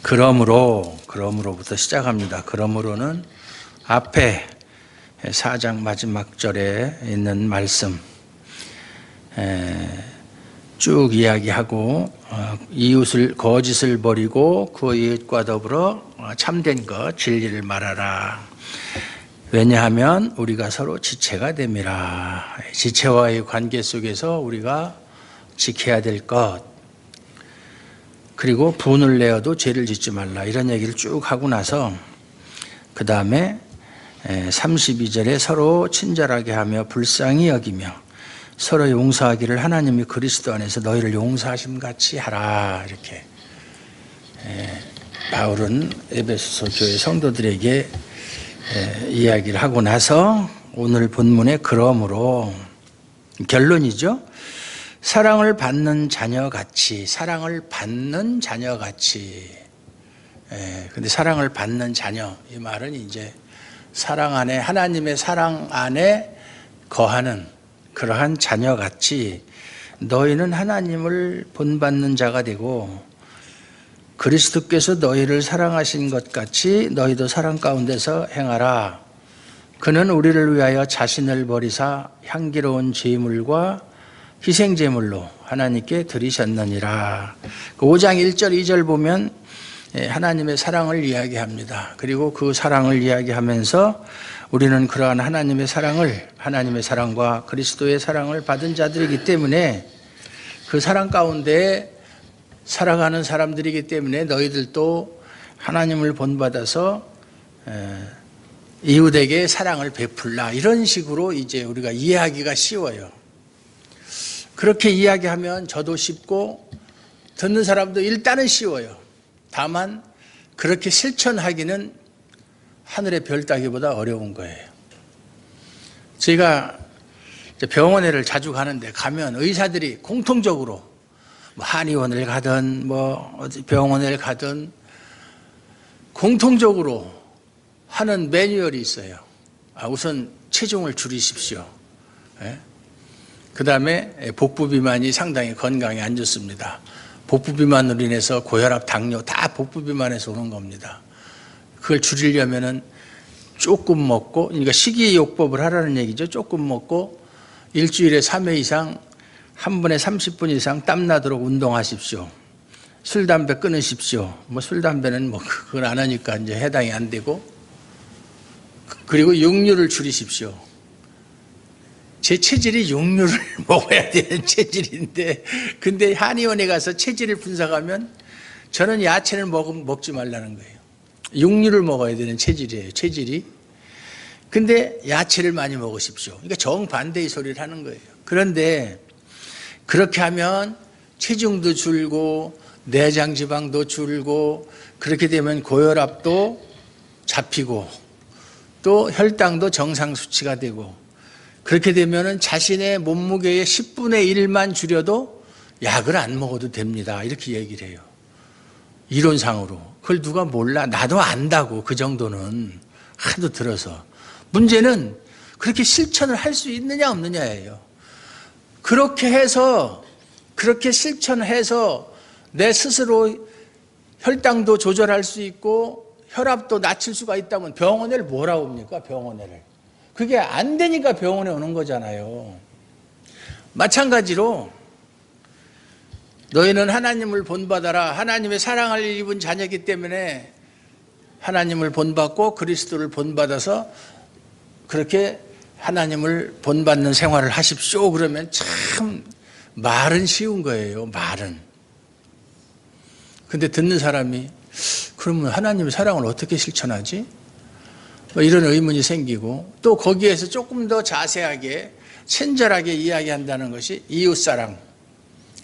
그러므로부터 시작합니다. 그러므로는 앞에 4장 마지막 절에 있는 말씀 쭉 이야기하고 이웃을 거짓을 버리고 그 이웃과 더불어 참된 것 진리를 말하라. 왜냐하면 우리가 서로 지체가 됨이라. 지체와의 관계 속에서 우리가 지켜야 될 것, 그리고 분을 내어도 죄를 짓지 말라, 이런 얘기를 쭉 하고 나서 그 다음에 32절에 서로 친절하게 하며 불쌍히 여기며 서로 용서하기를 하나님이 그리스도 안에서 너희를 용서하심 같이 하라. 이렇게 바울은 에베소서 교회 성도들에게 이야기를 하고 나서 오늘 본문의 그러므로 결론이죠. 사랑을 받는 자녀같이, 근데 사랑을 받는 자녀, 이 말은 이제 사랑 안에, 하나님의 사랑 안에 거하는 그러한 자녀같이 너희는 하나님을 본받는 자가 되고 그리스도께서 너희를 사랑하신 것 같이 너희도 사랑 가운데서 행하라. 그는 우리를 위하여 자신을 버리사 향기로운 제물과 희생제물로 하나님께 드리셨느니라. 5장 1절 2절 보면 하나님의 사랑을 이야기합니다. 그리고 그 사랑을 이야기하면서 우리는 그러한 하나님의 사랑과 그리스도의 사랑을 받은 자들이기 때문에 그 사랑 가운데 살아가는 사람들이기 때문에 너희들도 하나님을 본받아서 이웃에게 사랑을 베풀라. 이런 식으로 이제 우리가 이해하기가 쉬워요. 그렇게 이야기하면 저도 쉽고 듣는 사람도 일단은 쉬워요. 다만 그렇게 실천하기는 하늘의 별 따기보다 어려운 거예요. 제가 병원에를 자주 가는데 가면 의사들이 공통적으로 한의원을 가든 어디 병원을 가든 공통적으로 하는 매뉴얼이 있어요. 우선 체중을 줄이십시오. 그 다음에 복부 비만이 상당히 건강에 안 좋습니다. 복부 비만으로 인해서 고혈압, 당뇨 다 복부 비만에서 오는 겁니다. 그걸 줄이려면은 조금 먹고, 그러니까 식이요법을 하라는 얘기죠. 조금 먹고 일주일에 3회 이상 한 번에 30분 이상 땀나도록 운동하십시오. 술, 담배 끊으십시오. 술, 담배는 그걸 안 하니까 이제 해당이 안 되고, 그리고 육류를 줄이십시오. 제 체질이 육류를 먹어야 되는 체질인데, 근데 한의원에 가서 체질을 분석하면 저는 야채를 먹지 말라는 거예요. 육류를 먹어야 되는 체질이에요, 체질이. 근데 야채를 많이 먹으십시오. 그러니까 정반대의 소리를 하는 거예요. 그런데 그렇게 하면 체중도 줄고 내장 지방도 줄고 그렇게 되면 고혈압도 잡히고 또 혈당도 정상 수치가 되고 그렇게 되면 자신의 몸무게의 10분의 1만 줄여도 약을 안 먹어도 됩니다. 이렇게 얘기를 해요. 이론상으로. 그걸 누가 몰라? 나도 안다고. 그 정도는 하도 들어서. 문제는 그렇게 실천을 할 수 있느냐 없느냐예요. 그렇게 실천해서 내 스스로 혈당도 조절할 수 있고 혈압도 낮출 수가 있다면 병원을 뭐라고 옵니까? 병원을. 그게 안 되니까 병원에 오는 거잖아요. 마찬가지로 너희는 하나님을 본받아라. 하나님의 사랑을 입은 자녀이기 때문에 하나님을 본받고 그리스도를 본받아서 그렇게 하나님을 본받는 생활을 하십시오. 그러면 참 말은 쉬운 거예요. 말은. 근데 듣는 사람이 그러면 하나님의 사랑을 어떻게 실천하지? 이런 의문이 생기고 또 거기에서 조금 더 자세하게 친절하게 이야기한다는 것이 이웃사랑.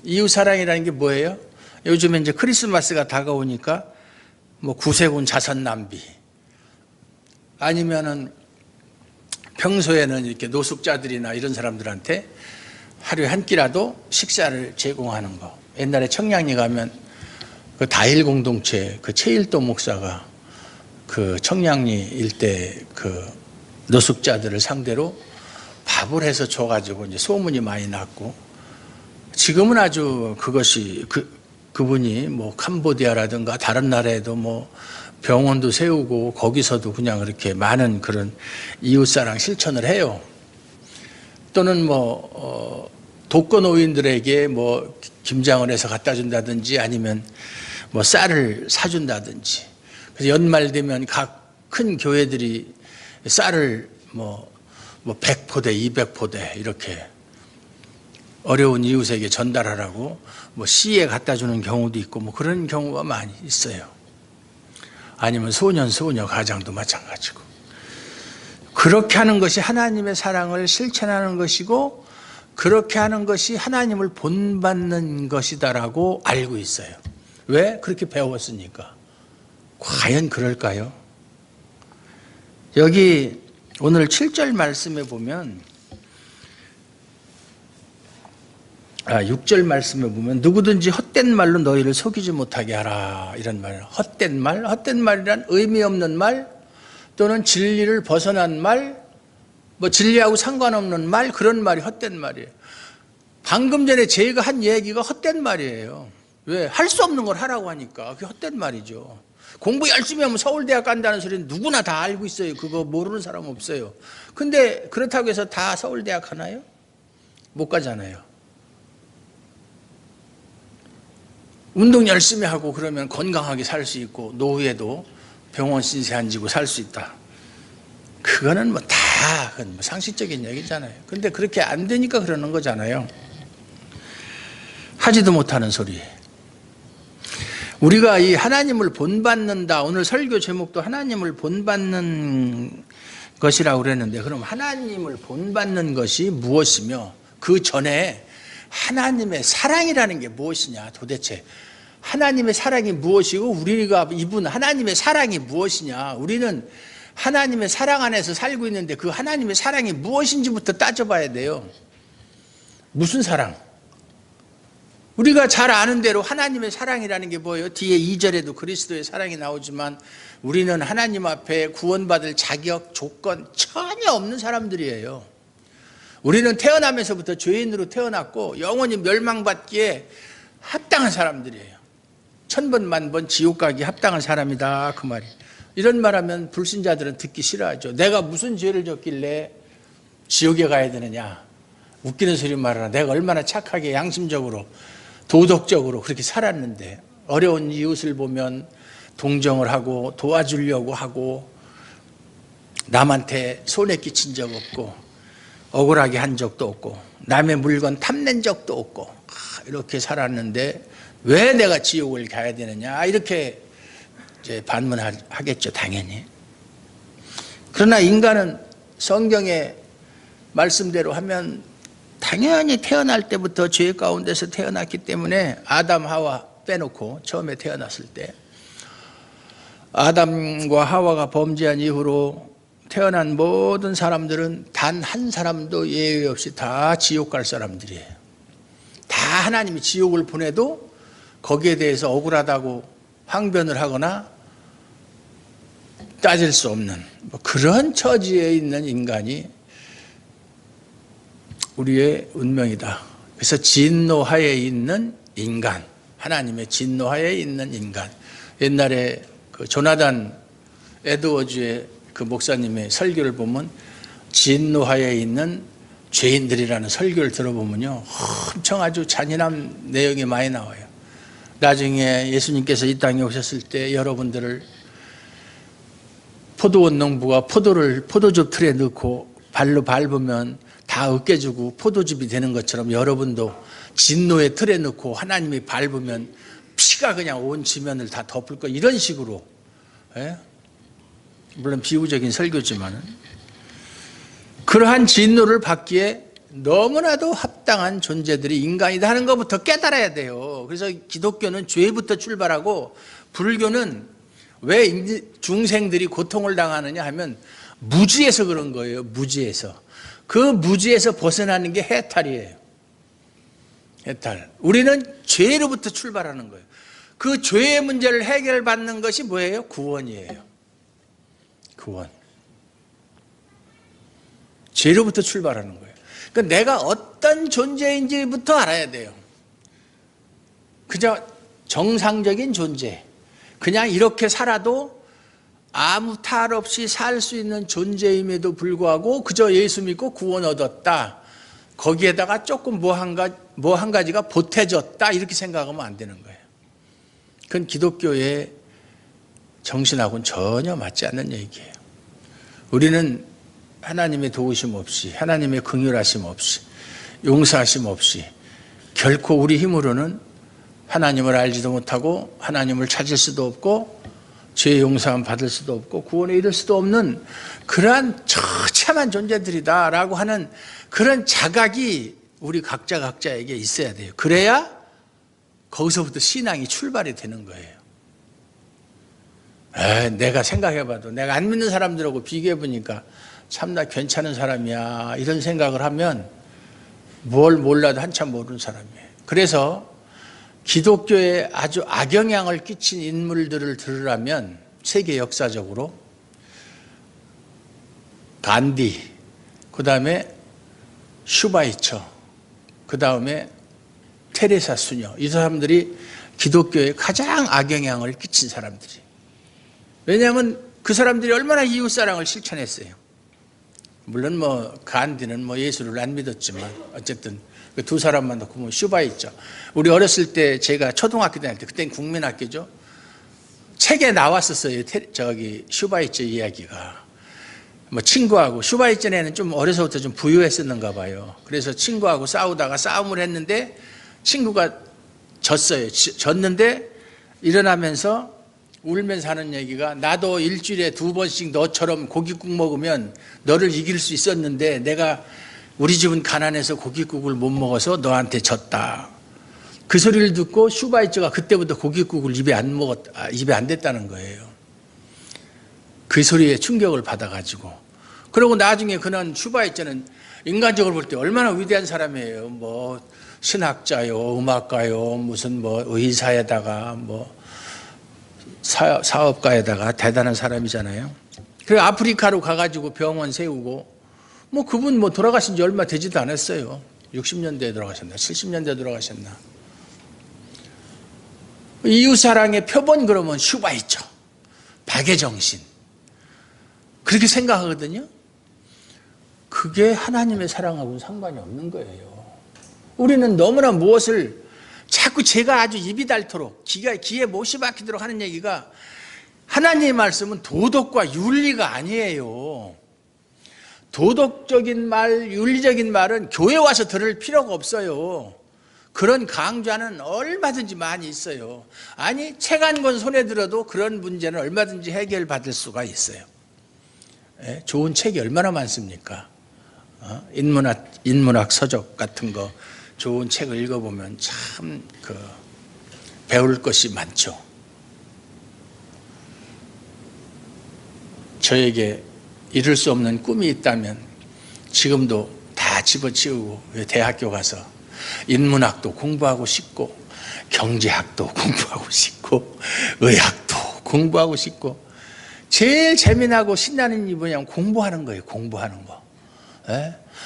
이웃사랑이라는 게 뭐예요? 요즘에 이제 크리스마스가 다가오니까 구세군 자선 낭비 아니면은 평소에는 이렇게 노숙자들이나 이런 사람들한테 하루에 한 끼라도 식사를 제공하는 거. 옛날에 청량리 가면 그 다일 공동체 그 최일도 목사가 그 청량리 일대 그 노숙자들을 상대로 밥을 해서 줘가지고 이제 소문이 많이 났고 지금은 아주 그것이 그분이 뭐 캄보디아라든가 다른 나라에도 뭐 병원도 세우고 거기서도 그냥 그렇게 많은 그런 이웃사랑 실천을 해요. 또는 뭐 독거노인들에게 뭐 김장을 해서 갖다 준다든지 아니면 뭐 쌀을 사준다든지. 그래서 연말 되면 각 큰 교회들이 쌀을 뭐 100포대, 200포대 이렇게 어려운 이웃에게 전달하라고 뭐 시에 갖다 주는 경우도 있고 뭐 그런 경우가 많이 있어요. 아니면 소년, 소녀 가장도 마찬가지고. 그렇게 하는 것이 하나님의 사랑을 실천하는 것이고 그렇게 하는 것이 하나님을 본받는 것이다라고 알고 있어요. 왜? 그렇게 배웠으니까. 과연 그럴까요? 여기 오늘 7절 말씀에 보면 6절 말씀에 보면 누구든지 헛된 말로 너희를 속이지 못하게 하라 이런 말이에요. 헛된 말, 헛된 말이란 의미 없는 말 또는 진리를 벗어난 말, 뭐 진리하고 상관없는 말, 그런 말이 헛된 말이에요. 방금 전에 제가 한 얘기가 헛된 말이에요. 왜? 할 수 없는 걸 하라고 하니까 그게 헛된 말이죠. 공부 열심히 하면 서울대학 간다는 소리는 누구나 다 알고 있어요. 그거 모르는 사람 없어요. 근데 그렇다고 해서 다 서울대학 가나요? 못 가잖아요. 운동 열심히 하고 그러면 건강하게 살 수 있고 노후에도 병원 신세 안 지고 살 수 있다. 그거는 뭐 다 상식적인 얘기잖아요. 근데 그렇게 안 되니까 그러는 거잖아요. 하지도 못하는 소리. 우리가 이 하나님을 본받는다. 오늘 설교 제목도 하나님을 본받는 것이라고 그랬는데 그럼 하나님을 본받는 것이 무엇이며 그 전에 하나님의 사랑이라는 게 무엇이냐 도대체. 하나님의 사랑이 무엇이고 우리가 입은 하나님의 사랑이 무엇이냐. 우리는 하나님의 사랑 안에서 살고 있는데 그 하나님의 사랑이 무엇인지부터 따져봐야 돼요. 무슨 사랑? 우리가 잘 아는 대로 하나님의 사랑이라는 게 뭐예요? 뒤에 2절에도 그리스도의 사랑이 나오지만 우리는 하나님 앞에 구원받을 자격, 조건 전혀 없는 사람들이에요. 우리는 태어나면서부터 죄인으로 태어났고 영원히 멸망받기에 합당한 사람들이에요. 1000번 만번 지옥 가기 합당한 사람이다 그 말이. 이런 말하면 불신자들은 듣기 싫어하죠. 내가 무슨 죄를 졌길래 지옥에 가야 되느냐. 웃기는 소리 말하라. 내가 얼마나 착하게 양심적으로 도덕적으로 그렇게 살았는데 어려운 이웃을 보면 동정을 하고 도와주려고 하고 남한테 손해 끼친 적 없고 억울하게 한 적도 없고 남의 물건 탐낸 적도 없고 이렇게 살았는데 왜 내가 지옥을 가야 되느냐 이렇게 이제 반문하겠죠 당연히. 그러나 인간은 성경의 말씀대로 하면 당연히 태어날 때부터 죄 가운데서 태어났기 때문에 아담 하와 빼놓고 처음에 태어났을 때 아담과 하와가 범죄한 이후로 태어난 모든 사람들은 단 한 사람도 예외 없이 다 지옥 갈 사람들이에요. 다 하나님이 지옥을 보내도 거기에 대해서 억울하다고 항변을 하거나 따질 수 없는 뭐 그런 처지에 있는 인간이 우리의 운명이다. 그래서 진노하에 있는 인간, 하나님의 진노하에 있는 인간. 옛날에 그 조나단 에드워즈의 그 목사님의 설교를 보면 진노하에 있는 죄인들이라는 설교를 들어보면요 엄청 아주 잔인한 내용이 많이 나와요. 나중에 예수님께서 이 땅에 오셨을 때 여러분들을 포도원 농부가 포도를 포도즙 틀에 넣고 발로 밟으면 다 으깨주고 포도즙이 되는 것처럼 여러분도 진노의 틀에 넣고 하나님이 밟으면 피가 그냥 온 지면을 다 덮을 거 이런 식으로. 예? 물론 비유적인 설교지만 그러한 진노를 받기에 너무나도 합당한 존재들이 인간이다 하는 것부터 깨달아야 돼요. 그래서 기독교는 죄부터 출발하고 불교는 왜 중생들이 고통을 당하느냐 하면 무지에서 그런 거예요. 무지에서. 그 무지에서 벗어나는 게 해탈이에요. 해탈. 우리는 죄로부터 출발하는 거예요. 그 죄의 문제를 해결받는 것이 뭐예요? 구원이에요. 구원. 죄로부터 출발하는 거예요. 그러니까 내가 어떤 존재인지부터 알아야 돼요. 그저 정상적인 존재, 그냥 이렇게 살아도 아무 탈 없이 살 수 있는 존재임에도 불구하고 그저 예수 믿고 구원 얻었다, 거기에다가 조금 뭐 한 가지가 보태졌다, 이렇게 생각하면 안 되는 거예요. 그건 기독교의 정신하고는 전혀 맞지 않는 얘기예요. 우리는 하나님의 도우심 없이, 하나님의 긍휼하심 없이, 용서하심 없이 결코 우리 힘으로는 하나님을 알지도 못하고 하나님을 찾을 수도 없고 죄의 용서함 받을 수도 없고 구원에 이를 수도 없는 그러한 처참한 존재들이다라고 하는 그런 자각이 우리 각자에게 있어야 돼요. 그래야 거기서부터 신앙이 출발이 되는 거예요. 내가 생각해봐도 내가 안 믿는 사람들하고 비교해보니까 참나 괜찮은 사람이야, 이런 생각을 하면 뭘 몰라도 한참 모르는 사람이에요. 그래서 기독교에 아주 악영향을 끼친 인물들을 들으라면 세계 역사적으로 간디, 그 다음에 슈바이처, 그 다음에 테레사 수녀, 이 사람들이 기독교에 가장 악영향을 끼친 사람들이. 왜냐하면 그 사람들이 얼마나 이웃사랑을 실천했어요. 물론 간디는 예수를 안 믿었지만 어쨌든 그 두 사람만 놓고 슈바이처, 우리 어렸을 때 제가 초등학교 다닐 때, 그때는 국민학교죠, 책에 나왔었어요. 슈바이처 이야기가. 친구하고, 슈바이처는 좀 어려서부터 좀 부유했었는가 봐요. 그래서 친구하고 싸우다가 싸움을 했는데 친구가 졌어요. 졌는데 일어나면서 울면서 하는 얘기가, 나도 일주일에 2번씩 너처럼 고깃국 먹으면 너를 이길 수 있었는데 내가 우리 집은 가난해서 고깃국을 못 먹어서 너한테 졌다. 그 소리를 듣고 슈바이처가 그때부터 고깃국을 입에 안 댔다는 거예요. 그 소리에 충격을 받아가지고. 그리고 나중에 그는 슈바이처는 인간적으로 볼 때 얼마나 위대한 사람이에요. 신학자요, 음악가요, 무슨 의사에다가 사업가에다가 대단한 사람이잖아요. 그리고 아프리카로 가가지고 병원 세우고, 그분 돌아가신 지 얼마 되지도 않았어요. 60년대에 돌아가셨나, 70년대에 돌아가셨나. 이웃사랑의 표본, 그러면 슈바이처, 박애정신, 그렇게 생각하거든요. 그게 하나님의 사랑하고는 상관이 없는 거예요. 우리는 너무나 무엇을 자꾸, 제가 아주 입이 닳도록 귀에 못이 박히도록 하는 얘기가, 하나님의 말씀은 도덕과 윤리가 아니에요. 도덕적인 말, 윤리적인 말은 교회 와서 들을 필요가 없어요. 그런 강좌는 얼마든지 많이 있어요. 아니, 책 한 권 손에 들어도 그런 문제는 얼마든지 해결받을 수가 있어요. 좋은 책이 얼마나 많습니까? 인문학 서적 같은 거 좋은 책을 읽어보면 참 배울 것이 많죠. 저에게 이룰 수 없는 꿈이 있다면 지금도 다 집어치우고 대학교 가서 인문학도 공부하고 싶고 경제학도 공부하고 싶고 의학도 공부하고 싶고, 제일 재미나고 신나는 일이 뭐냐면 공부하는 거예요. 공부하는 거.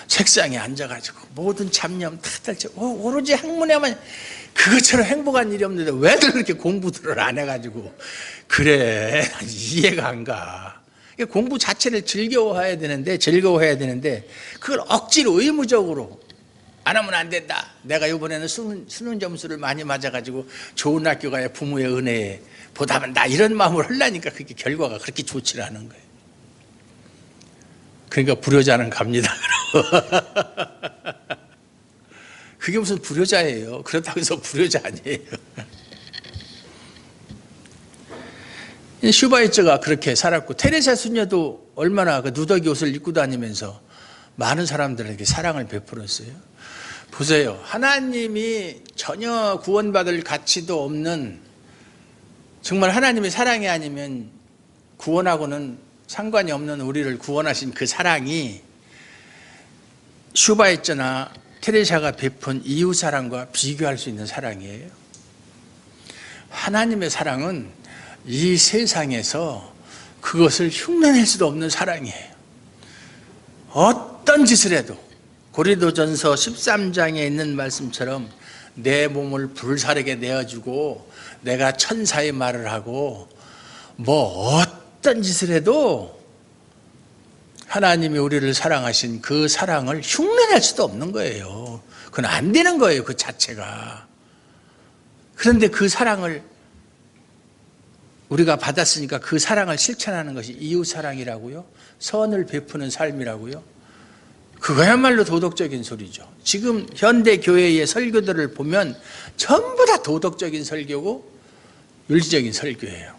책상에 앉아가지고 모든 잡념 다 떨치고 오로지 학문에만, 그것처럼 행복한 일이 없는데 왜들 그렇게 공부들을 안 해가지고 그래, 이해가 안 가. 공부 자체를 즐거워해야 되는데 그걸 억지로 의무적으로 안 하면 안 된다. 내가 이번에는 수능 점수를 많이 맞아가지고 좋은 학교 가야 부모의 은혜에 보답한다, 이런 마음을 하려니까 그게 결과가 그렇게 좋지 않은 거예요. 그러니까 불효자는 갑니다. 그게 무슨 불효자예요. 그렇다고 해서 불효자 아니에요. 슈바이처가 그렇게 살았고, 테레사 수녀도 얼마나 그 누더기 옷을 입고 다니면서 많은 사람들에게 사랑을 베풀었어요. 보세요. 하나님이 전혀 구원받을 가치도 없는, 정말 하나님의 사랑이 아니면 구원하고는 상관이 없는 우리를 구원하신 그 사랑이 슈바이처나 테레사가 베푼 이웃사랑과 비교할 수 있는 사랑이에요. 하나님의 사랑은 이 세상에서 그것을 흉내낼 수도 없는 사랑이에요. 어떤 짓을 해도 고린도전서 13장에 있는 말씀처럼 내 몸을 불사르게 내어주고 내가 천사의 말을 하고 뭐 어떤 짓을 해도 하나님이 우리를 사랑하신 그 사랑을 흉내낼 수도 없는 거예요. 그건 안 되는 거예요, 그 자체가. 그런데 그 사랑을 우리가 받았으니까 그 사랑을 실천하는 것이 이웃사랑이라고요? 선을 베푸는 삶이라고요? 그거야말로 도덕적인 소리죠. 지금 현대 교회의 설교들을 보면 전부 다 도덕적인 설교고 윤리적인 설교예요.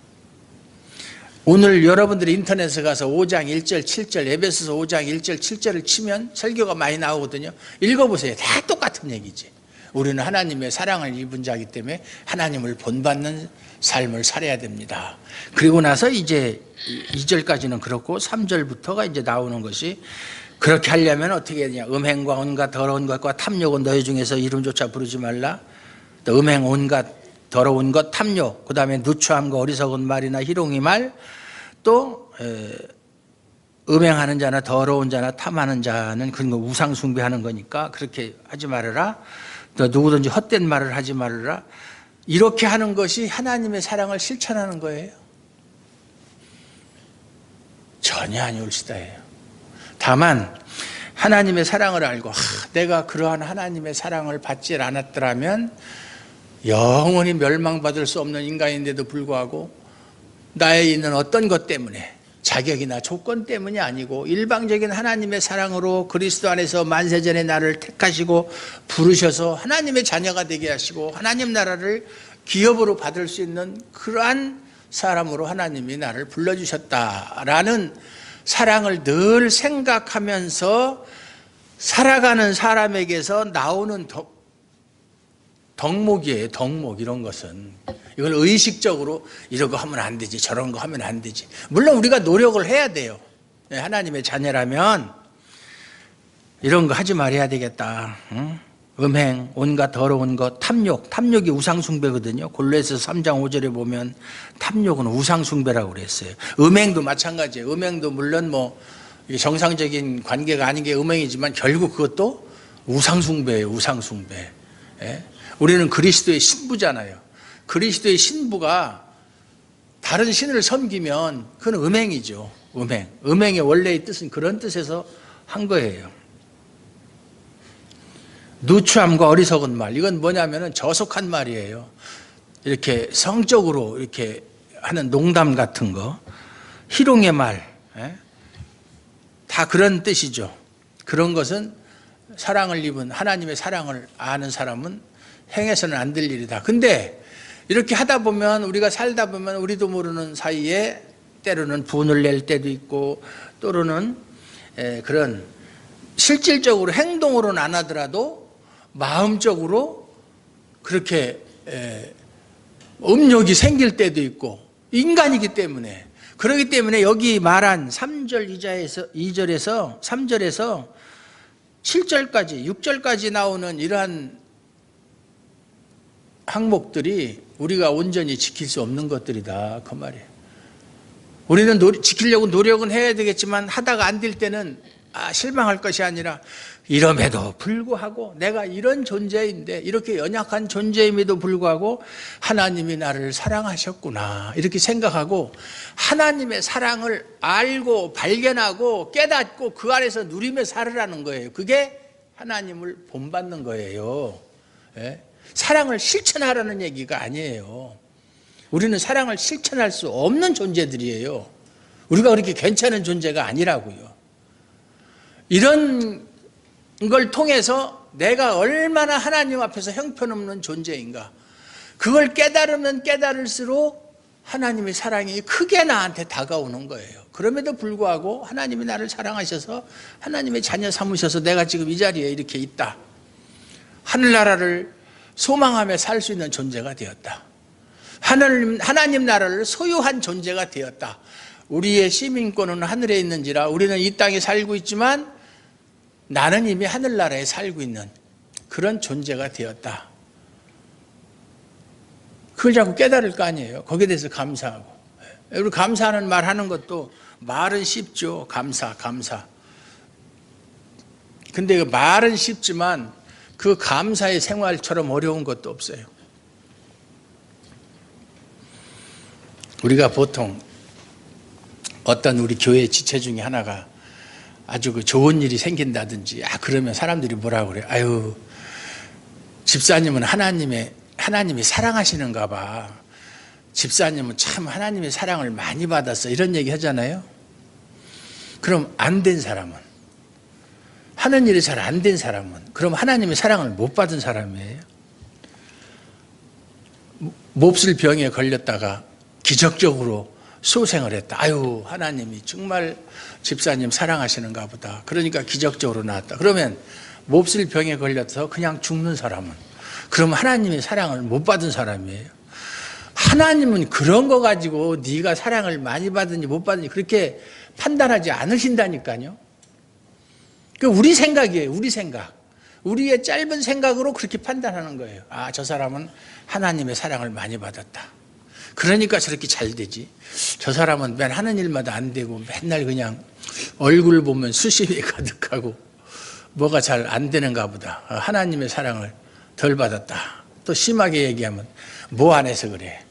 오늘 여러분들이 인터넷에 가서 5장 1절 7절 에베소서 5장 1절 7절을 치면 설교가 많이 나오거든요. 읽어보세요. 다 똑같은 얘기지. 우리는 하나님의 사랑을 입은 자이기 때문에 하나님을 본받는 삶을 살아야 됩니다. 그리고 나서 이제 2절까지는 그렇고 3절부터가 이제 나오는 것이 그렇게 하려면 어떻게 해야 되냐. 음행과 온갖 더러운 것과 탐욕은 너희 중에서 이름조차 부르지 말라. 또 음행 온갖 더러운 것 탐욕, 그 다음에 누추함과 어리석은 말이나 희롱이 말, 또 음행하는 자나 더러운 자나 탐하는 자는 그런 거 우상 숭배하는 거니까 그렇게 하지 말아라. 또 누구든지 헛된 말을 하지 말아라. 이렇게 하는 것이 하나님의 사랑을 실천하는 거예요? 전혀 아니올시다예요. 다만 하나님의 사랑을 알고 내가 그러한 하나님의 사랑을 받지 않았더라면 영원히 멸망받을 수 없는 인간인데도 불구하고 나에 있는 어떤 것 때문에 자격이나 조건 때문이 아니고 일방적인 하나님의 사랑으로 그리스도 안에서 만세전에 나를 택하시고 부르셔서 하나님의 자녀가 되게 하시고 하나님 나라를 기업으로 받을 수 있는 그러한 사람으로 하나님이 나를 불러주셨다라는 사랑을 늘 생각하면서 살아가는 사람에게서 나오는 덕목이에요. 덕목. 이런 것은 이걸 의식적으로 이런 거 하면 안 되지, 저런 거 하면 안 되지. 물론 우리가 노력을 해야 돼요. 하나님의 자녀라면 이런 거 하지 말아야 되겠다. 응? 음행, 온갖 더러운 것, 탐욕. 탐욕이 우상숭배거든요. 골로새서 3장 5절에 보면 탐욕은 우상숭배라고 그랬어요. 음행도 마찬가지예요. 음행도 물론 뭐 정상적인 관계가 아닌 게 음행이지만 결국 그것도 우상숭배예요. 우상숭배. 예? 우리는 그리스도의 신부잖아요. 그리스도의 신부가 다른 신을 섬기면 그건 음행이죠. 음행. 음행의 원래의 뜻은 그런 뜻에서 한 거예요. 누추함과 어리석은 말. 이건 뭐냐면은 저속한 말이에요. 이렇게 성적으로 이렇게 하는 농담 같은 거. 희롱의 말. 다 그런 뜻이죠. 그런 것은 사랑을 입은 하나님의 사랑을 아는 사람은 행해서는 안 될 일이다. 근데 이렇게 하다 보면 우리가 살다 보면 우리도 모르는 사이에 때로는 분을 낼 때도 있고 또는 그런 실질적으로 행동으로는 안 하더라도 마음적으로 그렇게 음욕이 생길 때도 있고 인간이기 때문에 그렇기 때문에 여기 말한 3절 2절에서 3절에서 7절까지 6절까지 나오는 이러한 항목들이 우리가 온전히 지킬 수 없는 것들이다 그 말이에요. 우리는 지키려고 노력은 해야 되겠지만 하다가 안 될 때는 실망할 것이 아니라 이럼에도 불구하고 내가 이런 존재인데 이렇게 연약한 존재임에도 불구하고 하나님이 나를 사랑하셨구나 이렇게 생각하고 하나님의 사랑을 알고 발견하고 깨닫고 그 안에서 누리며 살으라는 거예요. 그게 하나님을 본받는 거예요. 사랑을 실천하라는 얘기가 아니에요. 우리는 사랑을 실천할 수 없는 존재들이에요. 우리가 그렇게 괜찮은 존재가 아니라고요. 이런 걸 통해서 내가 얼마나 하나님 앞에서 형편없는 존재인가 그걸 깨달으면 깨달을수록 하나님의 사랑이 크게 나한테 다가오는 거예요. 그럼에도 불구하고 하나님이 나를 사랑하셔서 하나님의 자녀 삼으셔서 내가 지금 이 자리에 이렇게 있다. 하늘나라를 소망하며 살 수 있는 존재가 되었다. 하나님 나라를 소유한 존재가 되었다. 우리의 시민권은 하늘에 있는지라 우리는 이 땅에 살고 있지만 나는 이미 하늘나라에 살고 있는 그런 존재가 되었다. 그걸 자꾸 깨달을 거 아니에요. 거기에 대해서 감사하고. 우리 감사하는 말 하는 것도 말은 쉽죠. 감사. 근데 그 말은 쉽지만 그 감사의 생활처럼 어려운 것도 없어요. 우리가 보통 어떤 우리 교회 지체 중에 하나가 아주 그 좋은 일이 생긴다든지, 그러면 사람들이 뭐라고 그래? 아유, 집사님은 하나님이 사랑하시는가 봐. 집사님은 참 하나님의 사랑을 많이 받았어. 이런 얘기 하잖아요. 그럼 안 된 사람은, 하는 일이 잘 안 된 사람은, 그럼 하나님의 사랑을 못 받은 사람이에요. 몹쓸 병에 걸렸다가 기적적으로 소생을 했다. 아유, 하나님이 정말 집사님 사랑하시는가 보다. 그러니까 기적적으로 나았다. 그러면 몹쓸 병에 걸려서 그냥 죽는 사람은, 그럼 하나님의 사랑을 못 받은 사람이에요. 하나님은 그런 거 가지고 네가 사랑을 많이 받은지 못 받은지 그렇게 판단하지 않으신다니까요. 그 우리 생각이에요. 우리 생각. 우리의 짧은 생각으로 그렇게 판단하는 거예요. 저 사람은 하나님의 사랑을 많이 받았다. 그러니까 저렇게 잘 되지. 저 사람은 맨 하는 일마다 안 되고 맨날 그냥 얼굴 보면 수심이 가득하고 뭐가 잘 안 되는가 보다. 하나님의 사랑을 덜 받았다. 또 심하게 얘기하면 뭐 안 해서 그래.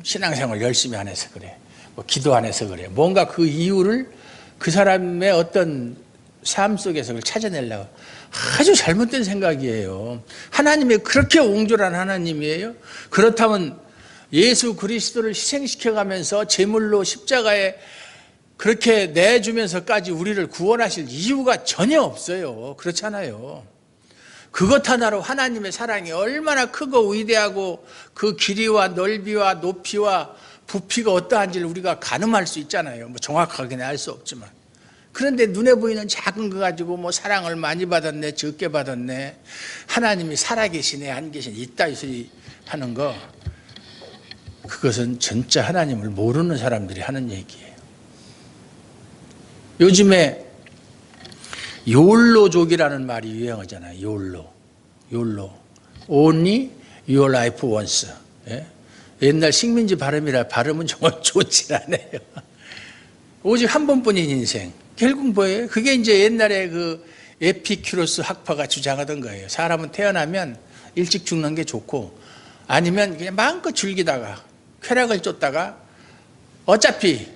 신앙생활 열심히 안 해서 그래. 뭐 기도 안 해서 그래. 뭔가 그 이유를 그 사람의 어떤 삶 속에서 그걸 찾아내려고. 아주 잘못된 생각이에요. 하나님이 그렇게 옹졸한 하나님이에요. 그렇다면 예수 그리스도를 희생시켜가면서 제물로 십자가에 그렇게 내주면서까지 우리를 구원하실 이유가 전혀 없어요. 그렇잖아요. 그것 하나로 하나님의 사랑이 얼마나 크고 위대하고 그 길이와 넓이와 높이와 부피가 어떠한지를 우리가 가늠할 수 있잖아요. 뭐 정확하게는 알 수 없지만. 그런데 눈에 보이는 작은 거 가지고 뭐 사랑을 많이 받았네, 적게 받았네, 하나님이 살아계시네, 안 계시네, 있다 이 소리 하는 거, 그것은 진짜 하나님을 모르는 사람들이 하는 얘기예요. 요즘에 욜로족이라는 말이 유행하잖아요. 욜로. Only your life once. 예? 옛날 식민지 발음은 정말 좋지 않아요. 오직 한 번뿐인 인생. 결국 뭐예요? 그게 이제 옛날에 그 에피큐로스 학파가 주장하던 거예요. 사람은 태어나면 일찍 죽는 게 좋고, 아니면 그냥 마음껏 즐기다가 쾌락을 쫓다가 어차피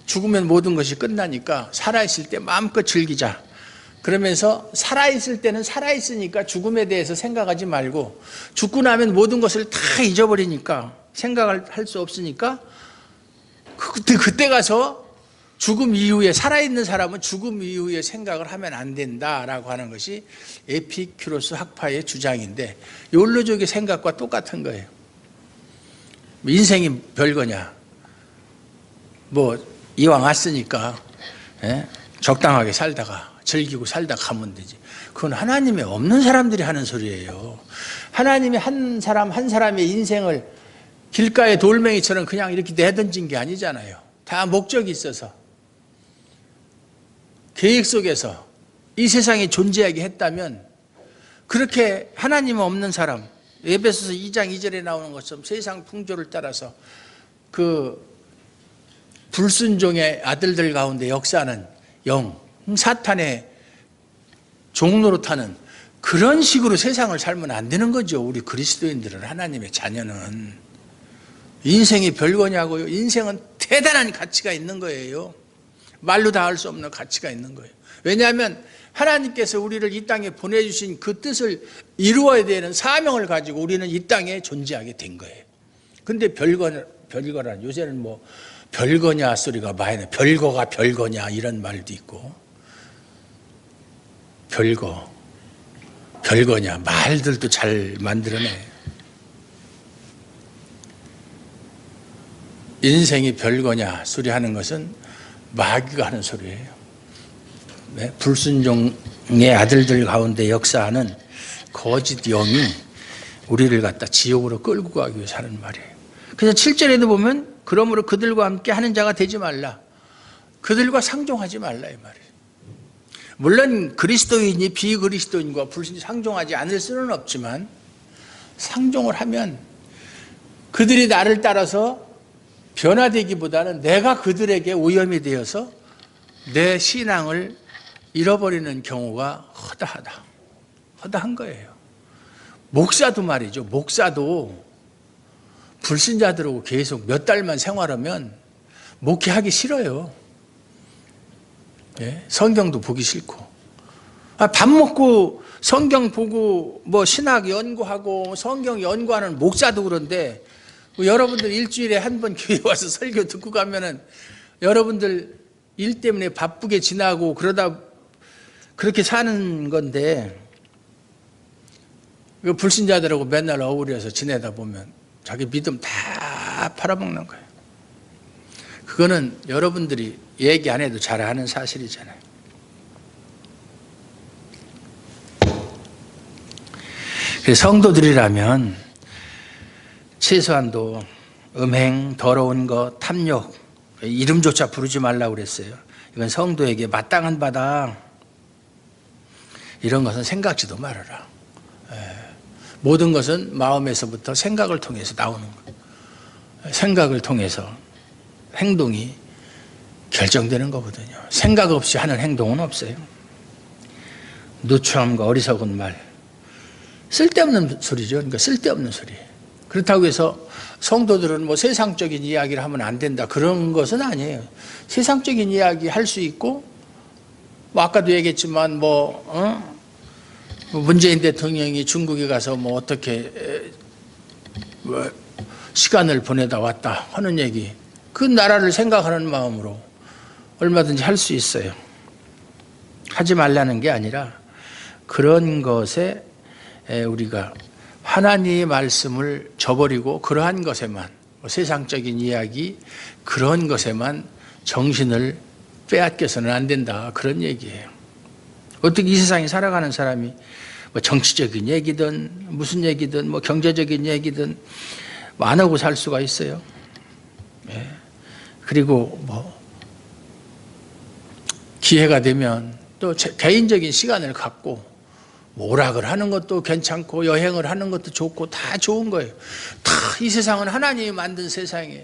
죽으면 모든 것이 끝나니까 살아있을 때 마음껏 즐기자. 그러면서 살아있을 때는 살아있으니까 죽음에 대해서 생각하지 말고, 죽고 나면 모든 것을 다 잊어버리니까 생각을 할 수 없으니까 그때 가서 죽음 이후에, 살아있는 사람은 죽음 이후에 생각을 하면 안 된다라고 하는 것이 에피큐로스 학파의 주장인데, 욜로족의 생각과 똑같은 거예요. 인생이 별거냐, 뭐 이왕 왔으니까 적당하게 살다가 즐기고 살다가 가면 되지. 그건 하나님이 없는 사람들이 하는 소리예요. 하나님이 한 사람의 인생을 길가의 돌멩이처럼 그냥 이렇게 내던진 게 아니잖아요. 다 목적이 있어서, 계획 속에서 이 세상에 존재하게 했다면, 그렇게 하나님 없는 사람, 에베소서 2장 2절에 나오는 것처럼 세상 풍조를 따라서 그 불순종의 아들들 가운데 역사하는 영, 사탄의 종노릇하는 그런 식으로 세상을 살면 안 되는 거죠. 우리 그리스도인들은, 하나님의 자녀는. 인생이 별거냐고요? 인생은 대단한 가치가 있는 거예요. 말로 다 할 수 없는 가치가 있는 거예요. 왜냐하면 하나님께서 우리를 이 땅에 보내주신 그 뜻을 이루어야 되는 사명을 가지고 우리는 이 땅에 존재하게 된 거예요. 근데 별거란, 요새는 뭐 별거냐 소리가 많이 나요. 별거가 별거냐 이런 말도 있고, 별거냐 말들도 잘 만들어내. 인생이 별거냐 소리 하는 것은 마귀가 하는 소리예요. 네? 불순종의 아들들 가운데 역사하는 거짓 영이 우리를 갖다 지옥으로 끌고 가기 위해서 하는 말이에요. 그래서 7절에도 보면, 그러므로 그들과 함께 하는 자가 되지 말라, 그들과 상종하지 말라 이 말이에요. 물론 그리스도인이 비그리스도인과 불신이 상종하지 않을 수는 없지만, 상종을 하면 그들이 나를 따라서 변화되기보다는 내가 그들에게 오염이 되어서 내 신앙을 잃어버리는 경우가 허다한 거예요. 목사도 말이죠. 목사도 불신자들하고 계속 몇 달만 생활하면 목회하기 싫어요. 예? 성경도 보기 싫고. 밥 먹고 성경 보고 뭐 신학 연구하고 성경 연구하는 목사도 그런데 여러분들 일주일에 한 번 교회 와서 설교 듣고 가면은 여러분들 일 때문에 바쁘게 지나고 그러다 그렇게 사는 건데 불신자들하고 맨날 어울려서 지내다 보면 자기 믿음 다 팔아먹는 거예요. 그거는 여러분들이 얘기 안 해도 잘 아는 사실이잖아요. 그래서 성도들이라면 최소한도 음행, 더러운 것, 탐욕, 이름조차 부르지 말라고 그랬어요. 이건 성도에게 마땅한 바다. 이런 것은 생각지도 말아라. 모든 것은 마음에서부터 생각을 통해서 나오는 거예요. 생각을 통해서 행동이 결정되는 거거든요. 생각 없이 하는 행동은 없어요. 누추함과 어리석은 말, 쓸데없는 소리죠. 그러니까 쓸데없는 소리. 그렇다고 해서 성도들은 뭐 세상적인 이야기를 하면 안 된다 그런 것은 아니에요. 세상적인 이야기 할 수 있고 뭐 아까도 얘기했지만 문재인 대통령이 중국에 가서 뭐 어떻게 시간을 보내다 왔다 하는 얘기, 그 나라를 생각하는 마음으로 얼마든지 할 수 있어요. 하지 말라는 게 아니라 그런 것에 우리가 하나님의 말씀을 저버리고 그러한 것에만, 세상적인 이야기 그런 것에만 정신을 빼앗겨서는 안 된다, 그런 얘기예요. 어떻게 이 세상에 살아가는 사람이 뭐 정치적인 얘기든 무슨 얘기든 뭐 경제적인 얘기든 뭐 안 하고 살 수가 있어요. 예. 그리고 뭐 기회가 되면 또 개인적인 시간을 갖고 오락을 하는 것도 괜찮고 여행을 하는 것도 좋고 다 좋은 거예요. 다 이 세상은 하나님이 만든 세상이에요.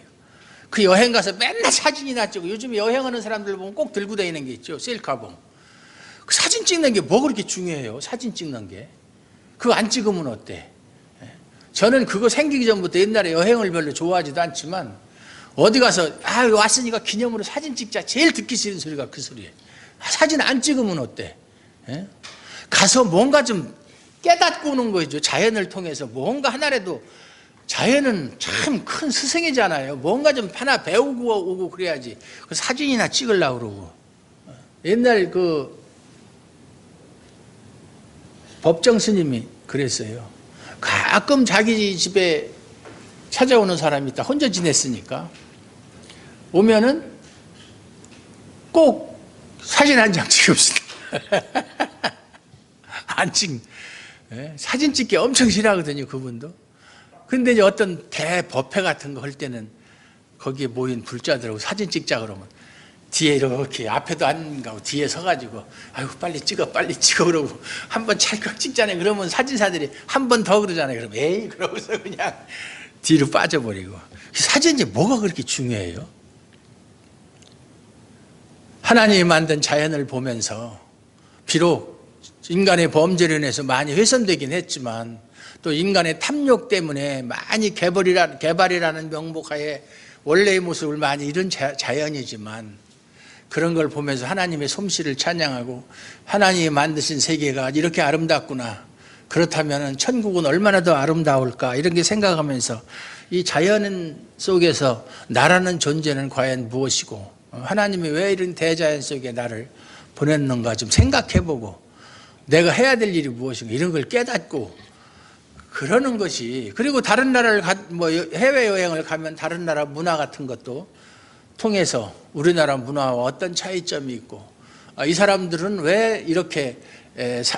그 여행 가서 맨날 사진이나 찍고, 요즘에 여행하는 사람들 보면 꼭 들고 다니는 게 있죠. 셀카봉. 그 사진 찍는 게 뭐 그렇게 중요해요? 사진 찍는 게. 그거 안 찍으면 어때? 저는 그거 생기기 전부터 옛날에 여행을 별로 좋아하지도 않지만 어디 가서 왔으니까 기념으로 사진 찍자, 제일 듣기 싫은 소리가 그 소리예요. 사진 안 찍으면 어때? 가서 뭔가 좀 깨닫고 오는 거죠. 자연을 통해서 뭔가 하나라도. 자연은 참 큰 스승이잖아요. 뭔가 좀 하나 배우고 오고 그래야지. 그 사진이나 찍으려고 그러고. 옛날 그 법정 스님이 그랬어요. 가끔 자기 집에 찾아오는 사람이 있다. 혼자 지냈으니까. 오면은 꼭 사진 한 장 찍읍시다. 안 찍, 사진 찍기 엄청 싫어하거든요, 그분도. 근데 이제 어떤 대법회 같은 거 할 때는 거기에 모인 불자들하고 사진 찍자 그러면 뒤에 이렇게 앞에도 안 가고 뒤에 서가지고 아이고 빨리 찍어 그러고 한번 찰칵 찍잖아요. 그러면 사진사들이 한 번 더 그러잖아요. 그러면 에이 그러고서 그냥 뒤로 빠져버리고. 사진이 뭐가 그렇게 중요해요? 하나님이 만든 자연을 보면서 비록 인간의 범죄로 인해서 많이 훼손되긴 했지만 또 인간의 탐욕 때문에 많이 개발이라는 명목하에 원래의 모습을 많이 잃은 자연이지만 그런 걸 보면서 하나님의 솜씨를 찬양하고 하나님이 만드신 세계가 이렇게 아름답구나, 그렇다면 천국은 얼마나 더 아름다울까, 이런 게 생각하면서 이 자연 속에서 나라는 존재는 과연 무엇이고 하나님이 왜 이런 대자연 속에 나를 보냈는가 좀 생각해보고 내가 해야 될 일이 무엇인가 이런 걸 깨닫고 그러는 것이. 그리고 다른 나라를 해외여행을 가면 다른 나라 문화 같은 것도 통해서 우리나라 문화와 어떤 차이점이 있고 이 사람들은 왜 이렇게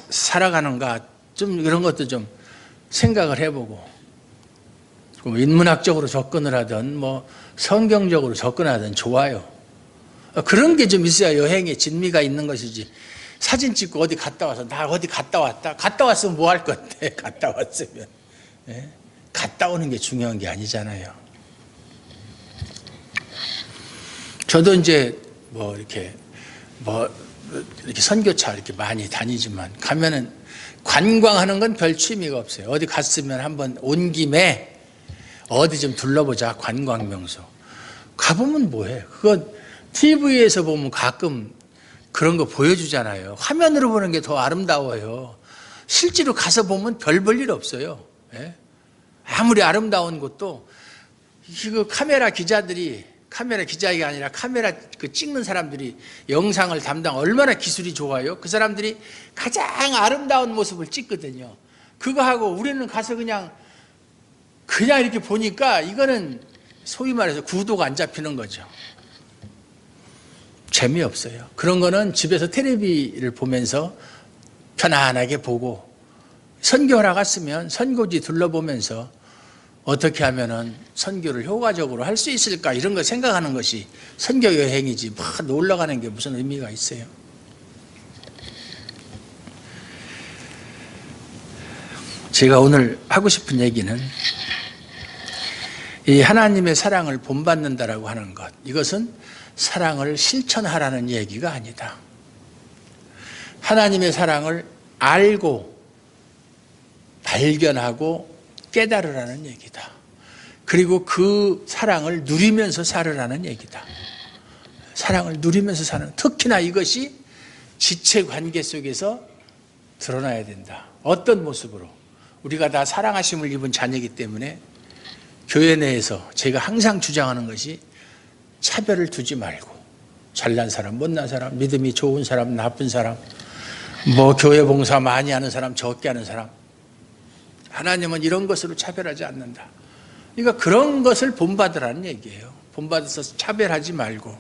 살아가는가 좀 이런 것도 좀 생각을 해보고 인문학적으로 접근을 하든 뭐 성경적으로 접근하든 좋아요. 그런 게 좀 있어야 여행에 진미가 있는 것이지. 사진 찍고 어디 갔다 와서 나 어디 갔다 왔다. 갔다 왔으면 뭐 할 건데 갔다 왔으면. 갔다 오는 게 중요한 게 아니잖아요. 저도 이제 뭐 이렇게 뭐 이렇게 선교차 이렇게 많이 다니지만 가면은 관광하는 건 별 취미가 없어요. 어디 갔으면 한번 온 김에 어디 좀 둘러보자, 관광 명소. 가보면 뭐해? 그건 TV에서 보면 가끔 그런 거 보여주잖아요. 화면으로 보는 게 더 아름다워요. 실제로 가서 보면 별 볼 일 없어요. 예? 아무리 아름다운 곳도 그 카메라 기자가 아니라 카메라 그 찍는 사람들이 영상을 얼마나 기술이 좋아요. 그 사람들이 가장 아름다운 모습을 찍거든요. 그거 하고 우리는 가서 그냥 이렇게 보니까 이거는 소위 말해서 구도가 안 잡히는 거죠. 재미없어요. 그런 거는 집에서 텔레비를 보면서 편안하게 보고, 선교하러 갔으면 선교지 둘러보면서 어떻게 하면은 선교를 효과적으로 할 수 있을까, 이런 거 생각하는 것이 선교 여행이지 막 놀러 가는 게 무슨 의미가 있어요. 제가 오늘 하고 싶은 얘기는 이 하나님의 사랑을 본받는다라고 하는 것, 이것은 사랑을 실천하라는 얘기가 아니다. 하나님의 사랑을 알고 발견하고 깨달으라는 얘기다. 그리고 그 사랑을 누리면서 살으라는 얘기다. 사랑을 누리면서 사는, 특히나 이것이 지체 관계 속에서 드러나야 된다. 어떤 모습으로? 우리가 다 사랑하심을 입은 자녀이기 때문에 교회 내에서 제가 항상 주장하는 것이 차별을 두지 말고, 잘난 사람, 못난 사람, 믿음이 좋은 사람, 나쁜 사람, 교회 봉사 많이 하는 사람, 적게 하는 사람, 하나님은 이런 것으로 차별하지 않는다. 그러니까 그런 것을 본받으라는 얘기예요. 본받아서 차별하지 말고,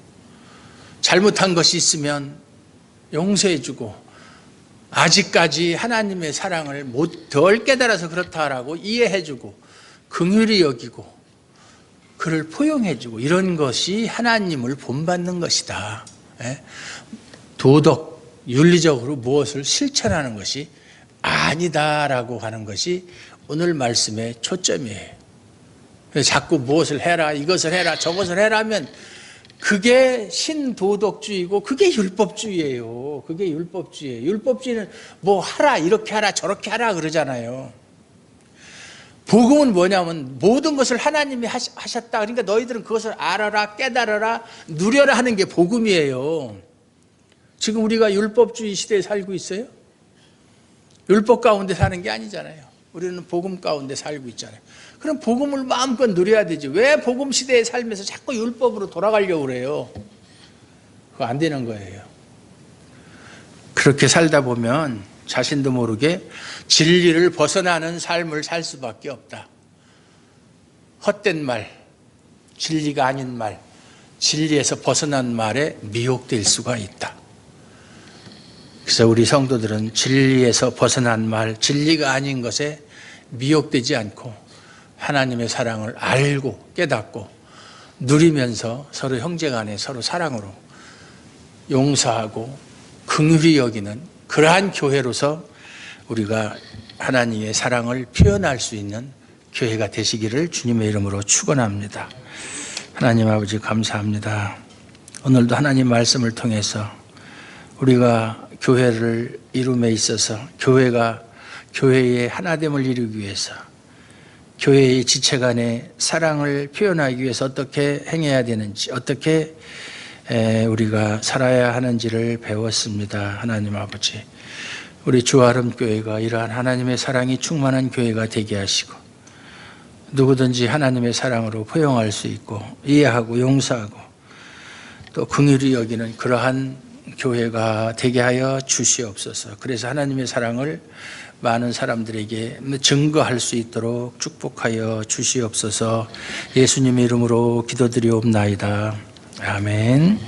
잘못한 것이 있으면 용서해주고, 아직까지 하나님의 사랑을 덜 깨달아서 그렇다라고 이해해주고, 긍휼히 여기고, 그를 포용해주고, 이런 것이 하나님을 본받는 것이다. 도덕, 윤리적으로 무엇을 실천하는 것이 아니다라고 하는 것이 오늘 말씀의 초점이에요. 그래서 자꾸 무엇을 해라, 이것을 해라, 저것을 해라 하면 그게 신도덕주의고 그게 율법주의예요. 그게 율법주의예요. 율법주의는 하라, 이렇게 하라, 저렇게 하라 그러잖아요. 복음은 뭐냐면 모든 것을 하나님이 하셨다. 그러니까 너희들은 그것을 알아라, 깨달아라, 누려라 하는 게 복음이에요. 지금 우리가 율법주의 시대에 살고 있어요? 율법 가운데 사는 게 아니잖아요. 우리는 복음 가운데 살고 있잖아요. 그럼 복음을 마음껏 누려야 되지. 왜 복음 시대에 살면서 자꾸 율법으로 돌아가려고 그래요? 그거 안 되는 거예요. 그렇게 살다 보면 자신도 모르게 진리를 벗어나는 삶을 살 수밖에 없다. 헛된 말, 진리가 아닌 말, 진리에서 벗어난 말에 미혹될 수가 있다. 그래서 우리 성도들은 진리에서 벗어난 말, 진리가 아닌 것에 미혹되지 않고 하나님의 사랑을 알고 깨닫고 누리면서 서로 형제간에 서로 사랑으로 용서하고 긍휼히 여기는 그러한 교회로서 우리가 하나님의 사랑을 표현할 수 있는 교회가 되시기를 주님의 이름으로 축원합니다. 하나님 아버지 감사합니다. 오늘도 하나님 말씀을 통해서 우리가 교회를 이룸에 있어서 교회의 하나됨을 이루기 위해서 교회의 지체 간의 사랑을 표현하기 위해서 어떻게 행해야 되는지, 어떻게 우리가 살아야 하는지를 배웠습니다. 하나님 아버지, 우리 주아름교회가 이러한 하나님의 사랑이 충만한 교회가 되게 하시고 누구든지 하나님의 사랑으로 포용할 수 있고 이해하고 용서하고 또 긍휼히 여기는 그러한 교회가 되게 하여 주시옵소서. 그래서 하나님의 사랑을 많은 사람들에게 증거할 수 있도록 축복하여 주시옵소서. 예수님의 이름으로 기도드리옵나이다. 아멘.